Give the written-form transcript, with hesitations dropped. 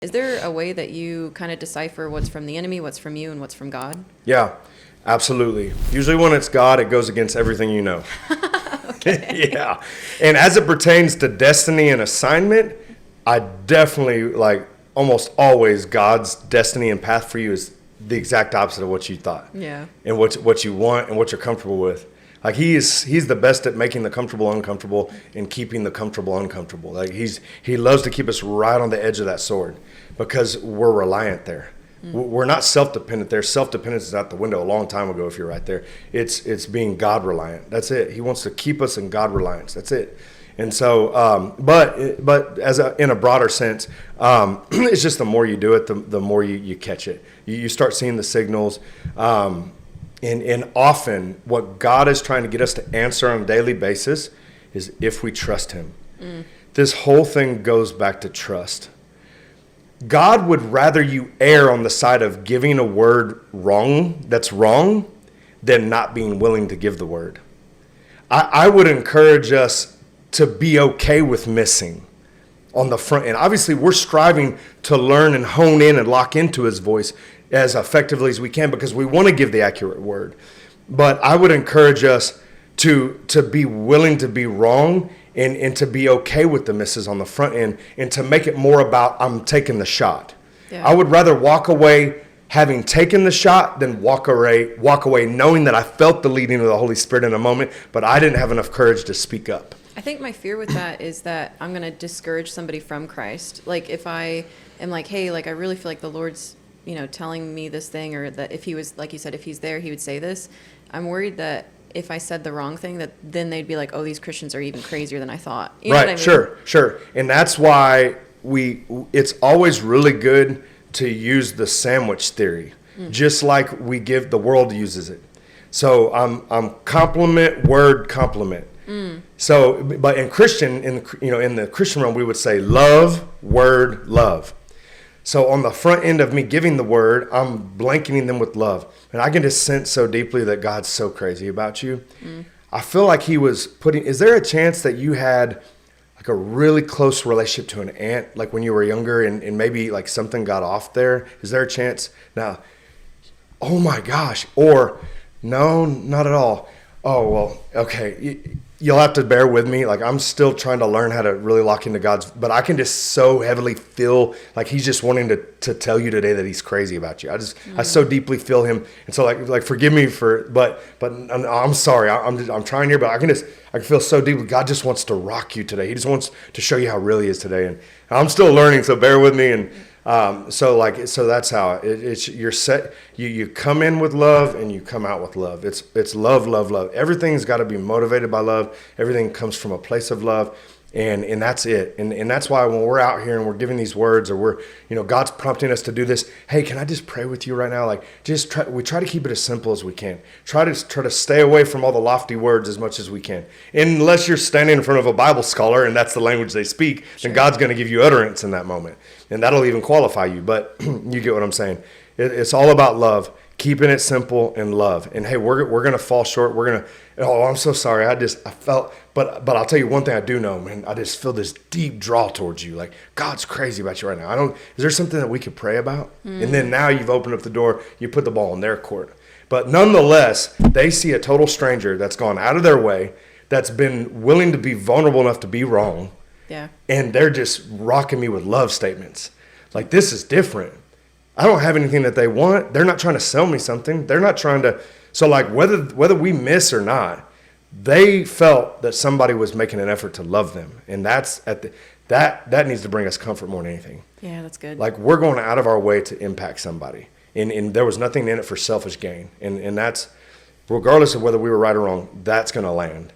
Is there a way that you kind of decipher what's from the enemy, what's from you, and what's from God? Yeah, absolutely. Usually when it's God, it goes against everything you know. Yeah. And as it pertains to destiny and assignment, I definitely, like, almost always God's destiny and path for you is the exact opposite of what you thought. Yeah. And what you want and what you're comfortable with. Like, he's the best at making the comfortable uncomfortable and keeping the comfortable uncomfortable. Like, he loves to keep us right on the edge of that sword because we're reliant there. We're not self-dependent there. Self-dependence is out the window a long time ago if you're right there. It's being God-reliant. That's it. He wants to keep us in God-reliance. That's it. And so, but in a broader sense, it's just the more you do it, the more you catch it. You start seeing the signals. And often what God is trying to get us to answer on a daily basis is if we trust him. This whole thing goes back to trust. God would rather you err on the side of giving a word that's wrong than not being willing to give the word. I would encourage us to be okay with missing on the front end. Obviously, we're striving to learn and hone in and lock into his voice as effectively as we can because we want to give the accurate word. But I would encourage us to be willing to be wrong and to be okay with the misses on the front end and to make it more about I'm taking the shot. Yeah. I would rather walk away having taken the shot than walk away knowing that I felt the leading of the Holy Spirit in a moment, but I didn't have enough courage to speak up. I think my fear with that is that I'm going to discourage somebody from Christ. Like if I am like, hey, like I really feel like the Lord's, telling me this thing, or that if he was, like you said, if he's there, he would say this. I'm worried that if I said the wrong thing, that then they'd be like, oh, these Christians are even crazier than I thought. You know what I mean? Sure. And that's why it's always really good to use the sandwich theory, just like the world uses it. So I'm compliment, word, compliment. So, but in the Christian realm, we would say love, word, love. So on the front end of me giving the word, I'm blanketing them with love. And I can just sense so deeply that God's so crazy about you. I feel like he was is there a chance that you had like a really close relationship to an aunt, like when you were younger and maybe like something got off there? Is there a chance? Now, oh my gosh. Or no, not at all. Oh, well, okay. You'll have to bear with me. Like I'm still trying to learn how to really lock into but I can just so heavily feel like he's just wanting to tell you today that he's crazy about you. I so deeply feel him. And so like forgive me but I'm sorry. I'm trying here, but I can feel so deeply. God just wants to rock you today. He just wants to show you how really he is today. And I'm still learning, so bear with me. And so that's how it's you're set. You come in with love and you come out with love. It's love. Everything's got to be motivated by love. Everything comes from a place of love, and that's it. And that's why when we're out here and we're giving these words, or we're God's prompting us to do this. Hey, can I just pray with you right now? Like we try to keep it as simple as we can. Try to stay away from all the lofty words as much as we can. Unless you're standing in front of a Bible scholar and that's the language they speak, then God's going to give you utterance in that moment. And that'll even qualify you. But you get what I'm saying. It's all about love, keeping it simple and love. And hey, we're going to fall short. I'm so sorry. I felt, but I'll tell you one thing I do know, man. I just feel this deep draw towards you. Like God's crazy about you right now. Is there something that we could pray about? And then now you've opened up the door. You put the ball in their court. But nonetheless, they see a total stranger that's gone out of their way, that's been willing to be vulnerable enough to be wrong. Yeah. And they're just rocking me with love statements. Like, this is different. I don't have anything that they want. They're not trying to sell me something. They're not trying to. So like whether we miss or not, they felt that somebody was making an effort to love them. And that's that needs to bring us comfort more than anything. Yeah, that's good. Like we're going out of our way to impact somebody. And there was nothing in it for selfish gain. And that's, regardless of whether we were right or wrong, that's going to land.